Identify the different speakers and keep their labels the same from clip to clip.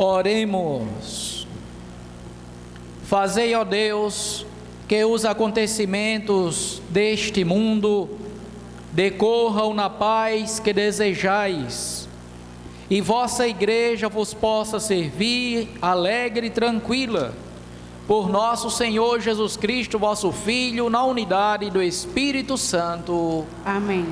Speaker 1: Oremos. Fazei, ó Deus, que os acontecimentos deste mundo decorram na paz que desejais, e vossa igreja vos possa servir alegre e tranquila, por nosso Senhor Jesus Cristo, vosso Filho, na unidade do Espírito Santo.
Speaker 2: Amém.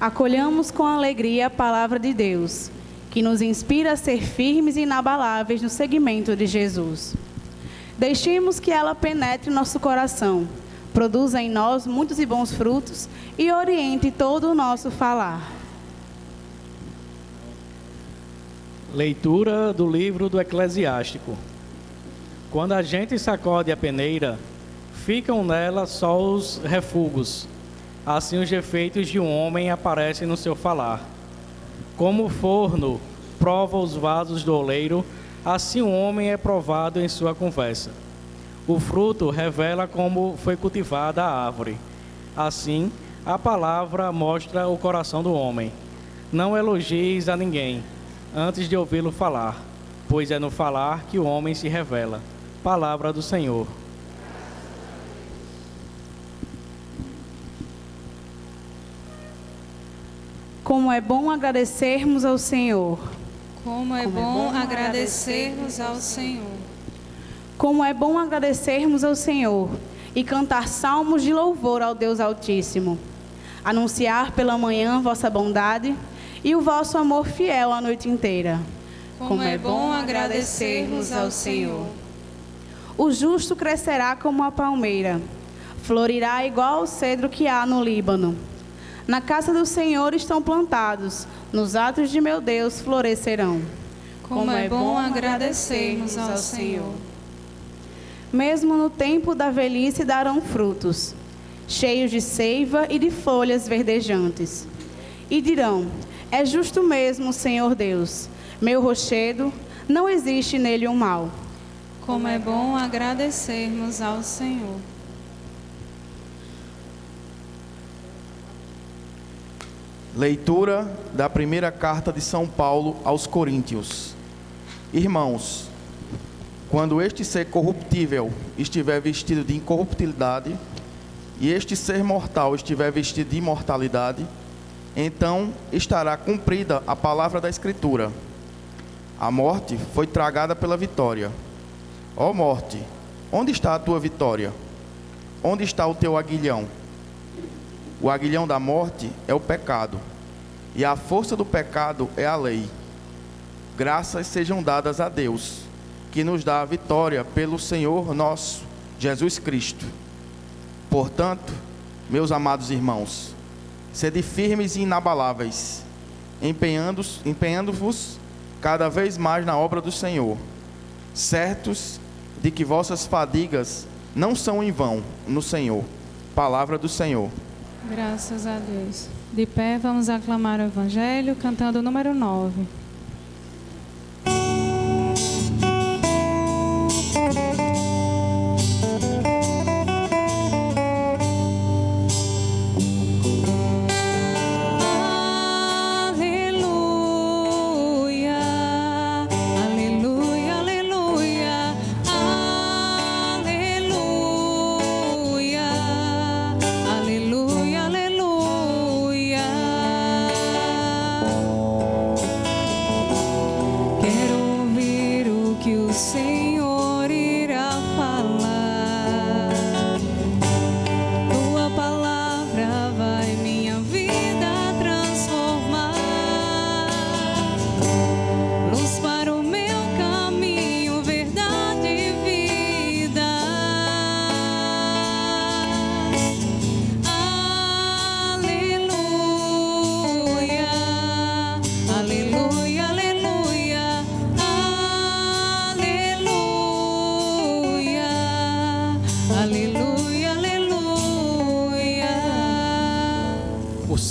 Speaker 2: Acolhamos com alegria a palavra de Deus, que nos inspira a ser firmes e inabaláveis no seguimento de Jesus. Deixemos que ela penetre nosso coração, produza em nós muitos e bons frutos e oriente todo o nosso falar.
Speaker 3: Leitura do livro do Eclesiástico. Quando a gente sacode a peneira, ficam nela só os refugos. Assim os defeitos de um homem aparecem no seu falar. Como o forno prova os vasos do oleiro, assim o homem é provado em sua conversa. O fruto revela como foi cultivada a árvore. Assim, a palavra mostra o coração do homem. Não elogies a ninguém antes de ouvi-lo falar, pois é no falar que o homem se revela. Palavra do Senhor.
Speaker 2: Como é bom agradecermos ao Senhor.
Speaker 4: Como é bom agradecermos ao Senhor.
Speaker 2: Como é bom agradecermos ao Senhor e cantar salmos de louvor ao Deus Altíssimo. Anunciar pela manhã vossa bondade e o vosso amor fiel a noite inteira.
Speaker 4: Como é bom agradecermos ao Senhor.
Speaker 2: O justo crescerá como a palmeira, florirá igual ao cedro que há no Líbano. Na casa do Senhor estão plantados, nos atos de meu Deus florescerão.
Speaker 4: Como é bom agradecermos ao Senhor.
Speaker 2: Mesmo no tempo da velhice darão frutos, cheios de seiva e de folhas verdejantes. E dirão: é justo mesmo, Senhor Deus, meu rochedo, não existe nele o mal.
Speaker 4: Como é bom agradecermos ao Senhor.
Speaker 5: Leitura da primeira carta de São Paulo aos Coríntios. Irmãos, quando este ser corruptível estiver vestido de incorruptibilidade, e este ser mortal estiver vestido de imortalidade, então estará cumprida a palavra da Escritura: a morte foi tragada pela vitória. Ó morte, onde está a tua vitória? Onde está o teu aguilhão? O aguilhão da morte é o pecado, e a força do pecado é a lei. Graças sejam dadas a Deus, que nos dá a vitória pelo Senhor nosso, Jesus Cristo. Portanto, meus amados irmãos, sede firmes e inabaláveis, empenhando-vos cada vez mais na obra do Senhor, certos de que vossas fadigas não são em vão no Senhor. Palavra do Senhor.
Speaker 4: Graças a Deus. De pé, vamos aclamar o Evangelho, cantando o número 9.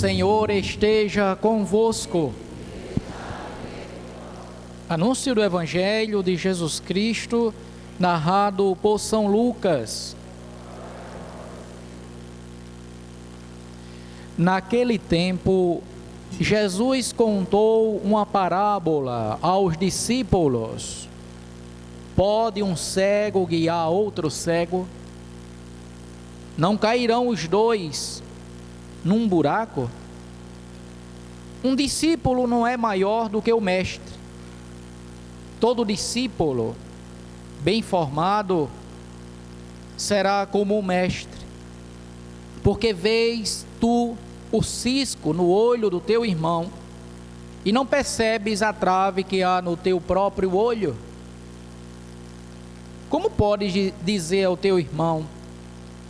Speaker 1: Senhor esteja convosco. Anúncio do Evangelho de Jesus Cristo, narrado por São Lucas. Naquele tempo, Jesus contou uma parábola aos discípulos. Pode um cego guiar outro cego? Não cairão os dois num buraco? Um discípulo não é maior do que o mestre. Todo discípulo bem formado será como o mestre. Porque vês tu o cisco no olho do teu irmão e não percebes a trave que há no teu próprio olho? Como podes dizer ao teu irmão: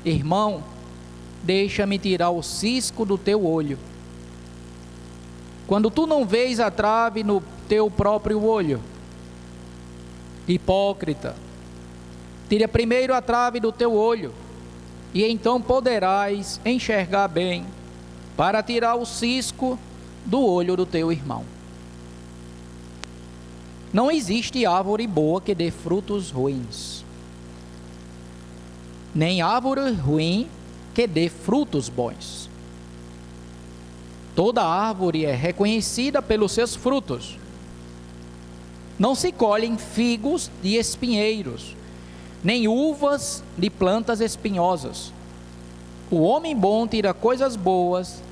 Speaker 1: irmão, deixa-me tirar o cisco do teu olho, quando tu não vês a trave no teu próprio olho? Hipócrita, tira primeiro a trave do teu olho, e então poderás enxergar bem para tirar o cisco do olho do teu irmão. Não existe árvore boa que dê frutos ruins, nem árvore ruim que dê frutos bons. Toda árvore é reconhecida pelos seus frutos. Não se colhem figos de espinheiros, nem uvas de plantas espinhosas. O homem bom tira coisas boas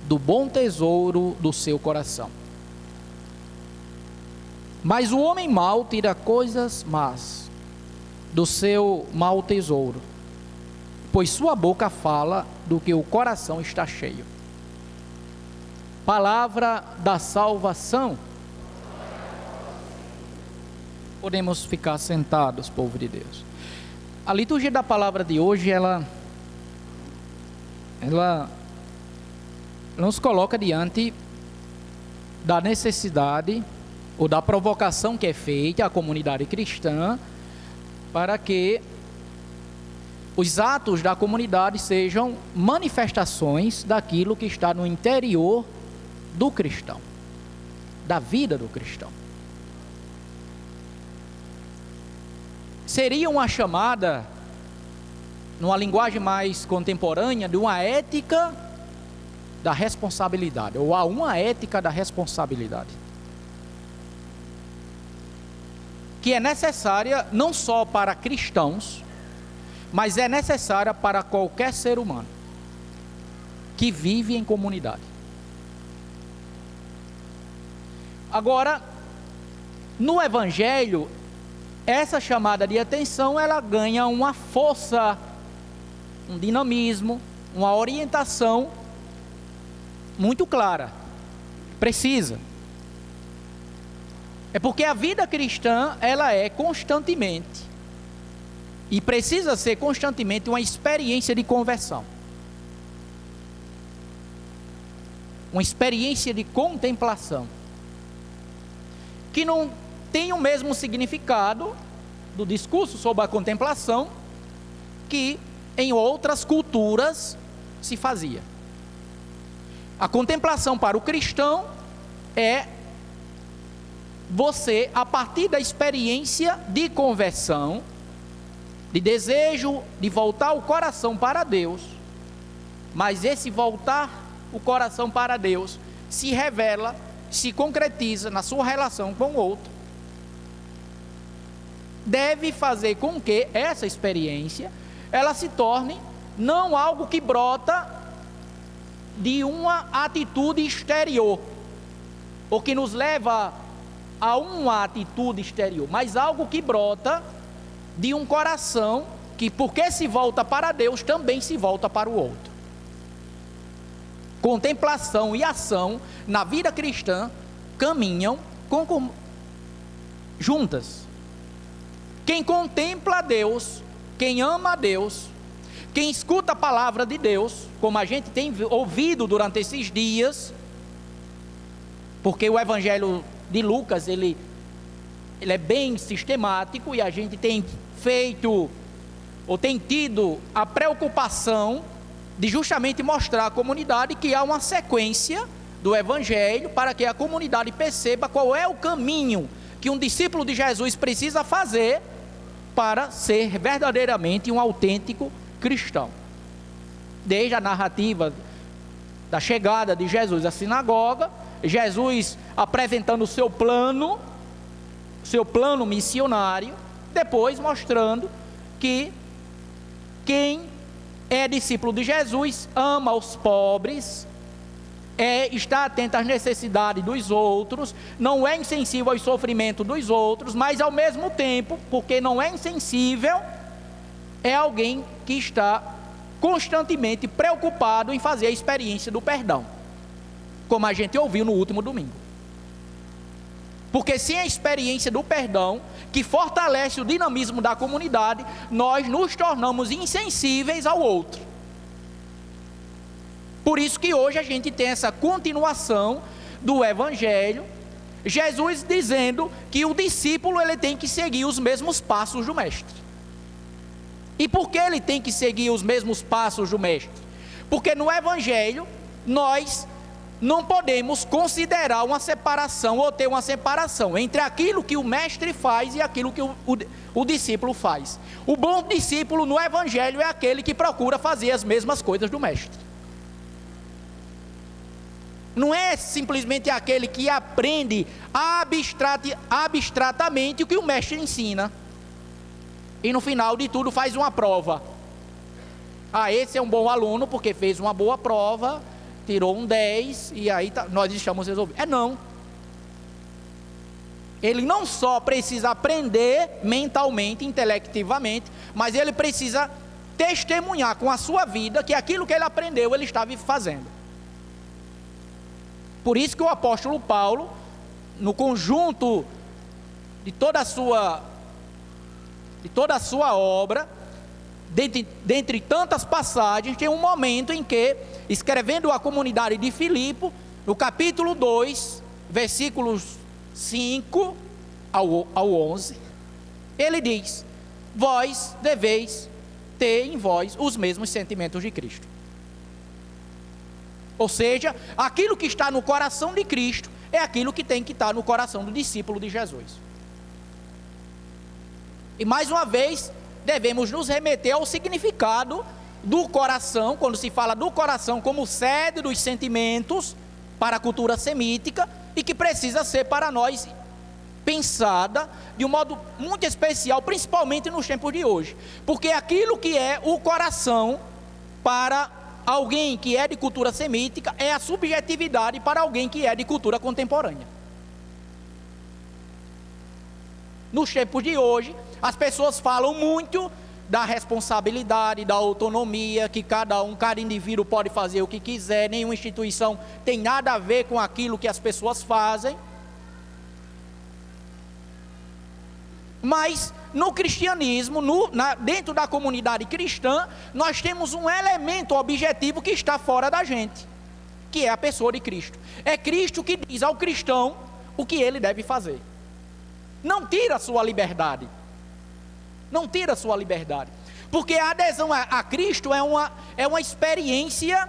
Speaker 1: do bom tesouro do seu coração, mas o homem mau tira coisas más do seu mau tesouro, pois sua boca fala do que o coração está cheio. Palavra da salvação. Podemos ficar sentados, povo de Deus. A liturgia da palavra de hoje, ela nos coloca diante da necessidade ou da provocação que é feita à comunidade cristã para que os atos da comunidade sejam manifestações daquilo que está no interior do cristão, da vida do cristão. Seria uma chamada, numa linguagem mais contemporânea, de uma ética da responsabilidade, ou a uma ética da responsabilidade, que é necessária não só para cristãos, mas é necessária para qualquer ser humano que vive em comunidade. Agora, no Evangelho, essa chamada de atenção, ela ganha uma força, um dinamismo, uma orientação muito clara, precisa. É porque a vida cristã, ela é constantemente, e precisa ser constantemente, uma experiência de conversão. Uma experiência de contemplação, que não tem o mesmo significado do discurso sobre a contemplação que em outras culturas se fazia. A contemplação para o cristão é você, a partir da experiência de conversão, de desejo de voltar o coração para Deus, mas esse voltar o coração para Deus se revela, se concretiza na sua relação com o outro. Deve fazer com que essa experiência, ela se torne não algo que brota de uma atitude exterior, ou que nos leva a uma atitude exterior, mas algo que brota de um coração que, porque se volta para Deus, também se volta para o outro. Contemplação e ação na vida cristã caminham juntas. Quem contempla a Deus, quem ama a Deus, quem escuta a palavra de Deus, como a gente tem ouvido durante esses dias, porque o Evangelho de Lucas, ele é bem sistemático, e a gente tem feito, ou tem tido a preocupação de justamente mostrar à comunidade que há uma sequência do Evangelho, para que a comunidade perceba qual é o caminho que um discípulo de Jesus precisa fazer para ser verdadeiramente um autêntico cristão. Desde a narrativa da chegada de Jesus à sinagoga, Jesus apresentando o seu plano missionário, depois mostrando que quem é discípulo de Jesus ama os pobres, está atento às necessidades dos outros, não é insensível ao sofrimento dos outros, mas ao mesmo tempo, porque não é insensível, é alguém que está constantemente preocupado em fazer a experiência do perdão, como a gente ouviu no último domingo. Porque sem a experiência do perdão, que fortalece o dinamismo da comunidade, nós nos tornamos insensíveis ao outro. Por isso que hoje a gente tem essa continuação do Evangelho, Jesus dizendo que o discípulo ele tem que seguir os mesmos passos do Mestre. E por que ele tem que seguir os mesmos passos do Mestre? Porque no Evangelho nós não podemos considerar uma separação ou ter uma separação entre aquilo que o Mestre faz e aquilo que o discípulo faz. O bom discípulo no Evangelho é aquele que procura fazer as mesmas coisas do Mestre. Não é simplesmente aquele que aprende abstratamente o que o Mestre ensina e no final de tudo faz uma prova. Esse é um bom aluno porque fez uma boa prova, tirou um 10 e aí nós estamos resolvidos. Não. Ele não só precisa aprender mentalmente, intelectivamente, mas ele precisa testemunhar com a sua vida que aquilo que ele aprendeu ele estava fazendo. Por isso que o apóstolo Paulo, no conjunto de toda a sua obra, dentre tantas passagens, tem um momento em que, escrevendo à comunidade de Filipe, no capítulo 2, versículos 5 ao 11, ele diz: vós deveis ter em vós os mesmos sentimentos de Cristo. Ou seja, aquilo que está no coração de Cristo é aquilo que tem que estar no coração do discípulo de Jesus. E mais uma vez, devemos nos remeter ao significado do coração, quando se fala do coração como sede dos sentimentos para a cultura semítica, e que precisa ser para nós pensada de um modo muito especial, principalmente nos tempos de hoje. Porque aquilo que é o coração para alguém que é de cultura semítica é a subjetividade para alguém que é de cultura contemporânea. Nos tempos de hoje, as pessoas falam muito da responsabilidade, da autonomia, que cada indivíduo pode fazer o que quiser, nenhuma instituição tem nada a ver com aquilo que as pessoas fazem. Mas no cristianismo, dentro da comunidade cristã, nós temos um elemento objetivo que está fora da gente, que é a pessoa de Cristo. É Cristo que diz ao cristão o que ele deve fazer. Não tira a sua liberdade. Não tira a sua liberdade. Porque a adesão a Cristo é uma experiência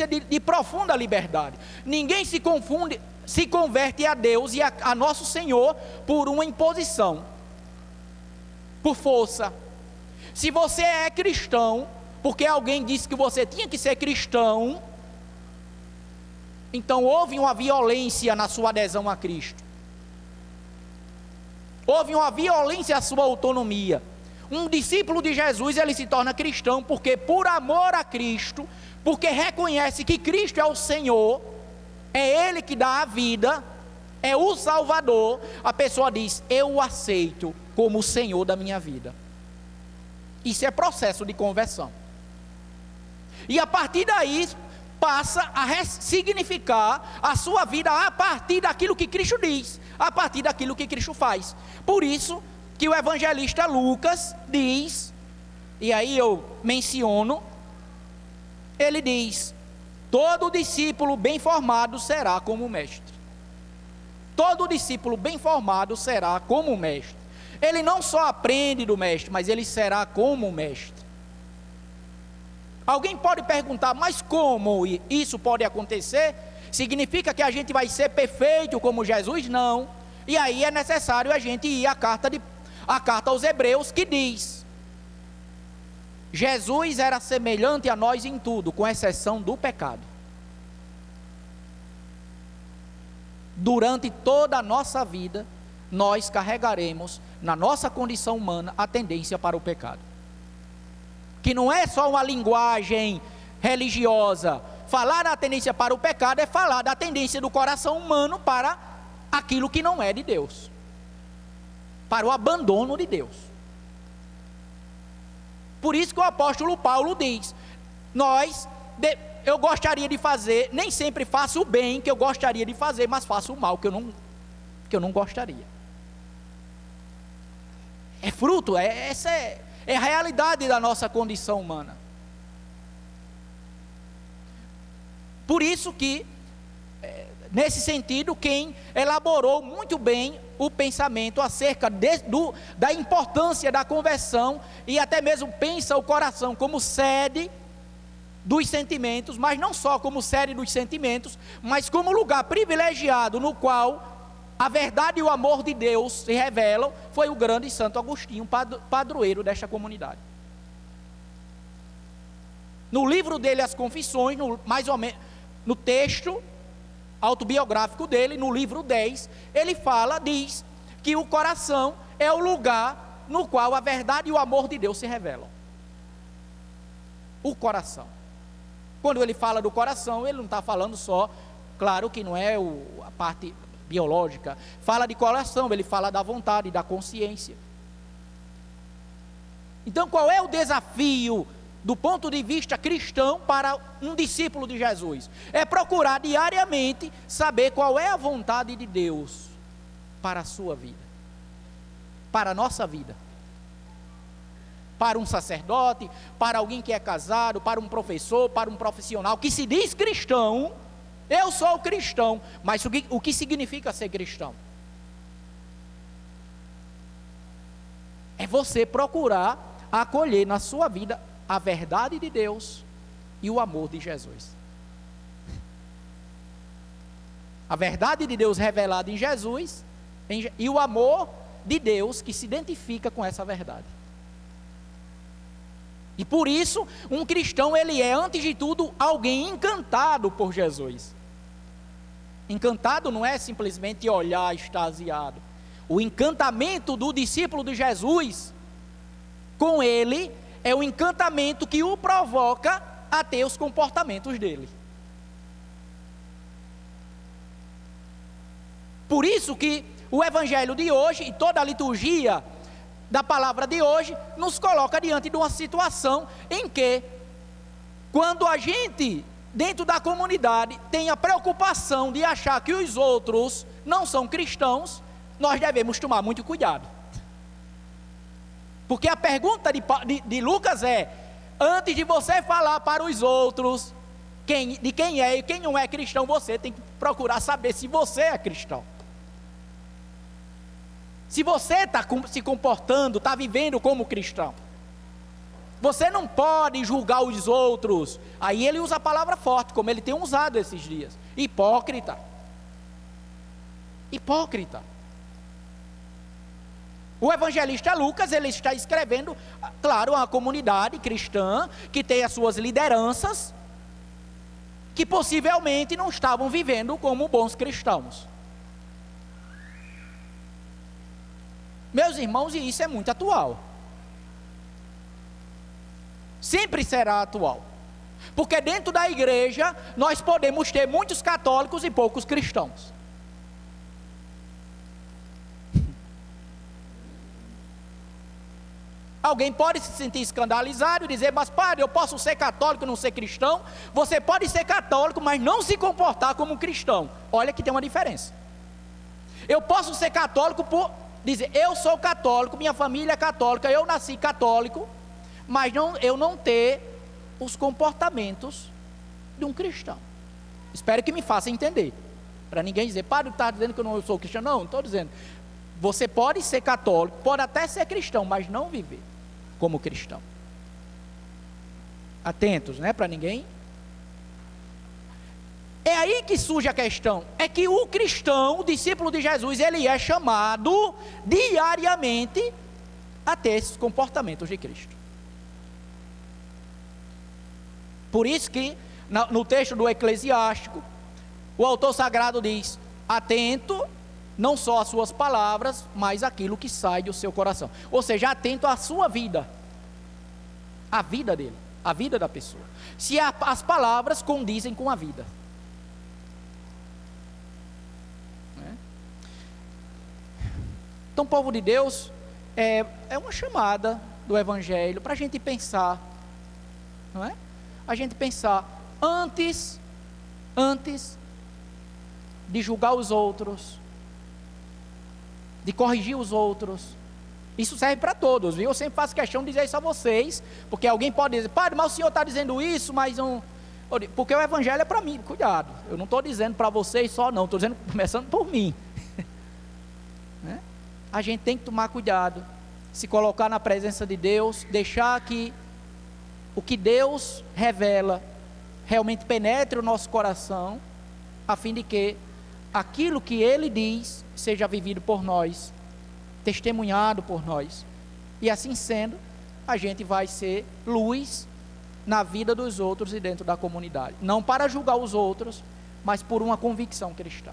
Speaker 1: de profunda liberdade. Ninguém se converte a Deus e a nosso Senhor por uma imposição, por força. Se você é cristão, porque alguém disse que você tinha que ser cristão, então houve uma violência na sua adesão a Cristo. Houve uma violência à sua autonomia. Um discípulo de Jesus, ele se torna cristão porque por amor a Cristo, porque reconhece que Cristo é o Senhor, é Ele que dá a vida, é o Salvador, a pessoa diz: eu o aceito como o Senhor da minha vida. Isso é processo de conversão. E a partir daí, passa a ressignificar a sua vida a partir daquilo que Cristo diz, a partir daquilo que Cristo faz. Por isso que o evangelista Lucas diz, e aí eu menciono, ele diz: todo discípulo bem formado será como o mestre. Todo discípulo bem formado será como o mestre. Ele não só aprende do mestre, mas ele será como o mestre. Alguém pode perguntar: mas como isso pode acontecer? Significa que a gente vai ser perfeito como Jesus? Não. E aí é necessário a gente ir à carta aos Hebreus, que diz: Jesus era semelhante a nós em tudo, com exceção do pecado. Durante toda a nossa vida, nós carregaremos, na nossa condição humana, a tendência para o pecado. Que não é só uma linguagem religiosa. Falar da tendência para o pecado é falar da tendência do coração humano para aquilo que não é de Deus, para o abandono de Deus. Por isso que o apóstolo Paulo diz: eu gostaria de fazer, nem sempre faço o bem que eu gostaria de fazer, mas faço o mal que eu não gostaria. É fruto, essa é a realidade da nossa condição humana. Por isso que, nesse sentido, quem elaborou muito bem o pensamento acerca da importância da conversão, e até mesmo pensa o coração como sede dos sentimentos, mas não só como sede dos sentimentos, mas como lugar privilegiado no qual a verdade e o amor de Deus se revelam, foi o grande Santo Agostinho, padroeiro desta comunidade. No livro dele, As Confissões, mais ou menos, no texto autobiográfico dele, no livro 10, ele diz que o coração é o lugar no qual a verdade e o amor de Deus se revelam. O coração. Quando ele fala do coração, ele não está falando só, claro que não é a parte biológica, fala de coração, ele fala da vontade, da consciência. Então, qual é o desafio do ponto de vista cristão para um discípulo de Jesus? É procurar diariamente saber qual é a vontade de Deus para a sua vida, para a nossa vida. Para um sacerdote, para alguém que é casado, para um professor, para um profissional que se diz cristão. Eu sou cristão, mas o que significa ser cristão? É você procurar acolher na sua vida a verdade de Deus e o amor de Jesus. A verdade de Deus revelada em Jesus e o amor de Deus que se identifica com essa verdade. E por isso, um cristão, ele é, antes de tudo, alguém encantado por Jesus. Encantado não é simplesmente olhar extasiado. O encantamento do discípulo de Jesus com ele é o encantamento que o provoca a ter os comportamentos dele. Por isso que o evangelho de hoje e toda a liturgia da palavra de hoje nos coloca diante de uma situação em que, quando a gente, dentro da comunidade, tem a preocupação de achar que os outros não são cristãos, nós devemos tomar muito cuidado. Porque a pergunta de Lucas é: antes de você falar para os outros de quem é e quem não é cristão, você tem que procurar saber se você é cristão. Se você está se comportando, está vivendo como cristão. Você não pode julgar os outros. Aí ele usa a palavra forte, como ele tem usado esses dias. Hipócrita. Hipócrita. O evangelista Lucas, ele está escrevendo, claro, uma comunidade cristã, que tem as suas lideranças, que possivelmente não estavam vivendo como bons cristãos. Meus irmãos, e isso é muito atual. Sempre será atual. Porque dentro da igreja, nós podemos ter muitos católicos e poucos cristãos. Alguém pode se sentir escandalizado e dizer: mas padre, eu posso ser católico e não ser cristão? Você pode ser católico, mas não se comportar como cristão. Olha que tem uma diferença. Eu posso ser católico por dizer: eu sou católico, minha família é católica, eu nasci católico, mas eu não ter os comportamentos de um cristão. Espero que me faça entender, para ninguém dizer: padre, está dizendo que eu não sou cristão. Não estou dizendo. Você pode ser católico, pode até ser cristão, mas não viver como cristão. Atentos, né, para ninguém. É aí que surge a questão, é que o cristão, o discípulo de Jesus, ele é chamado diariamente a ter esses comportamentos de Cristo. Por isso que no texto do Eclesiástico, o autor sagrado diz: atento não só às suas palavras, mas àquilo que sai do seu coração. Ou seja, atento à sua vida, à vida dele, à vida da pessoa. Se as palavras condizem com a vida. Então, povo de Deus, é uma chamada do Evangelho para a gente pensar, não é? A gente pensar antes de julgar os outros, de corrigir os outros. Isso serve para todos, viu? Eu sempre faço questão de dizer isso a vocês, porque alguém pode dizer: padre, mas o senhor está dizendo isso, mas não... Porque o Evangelho é para mim, cuidado. Eu não estou dizendo para vocês só, não, estou dizendo, começando por mim. Né? A gente tem que tomar cuidado, se colocar na presença de Deus, deixar que o que Deus revela realmente penetre o nosso coração, a fim de que aquilo que Ele diz seja vivido por nós, testemunhado por nós, e assim sendo, a gente vai ser luz na vida dos outros e dentro da comunidade, não para julgar os outros, mas por uma convicção cristã.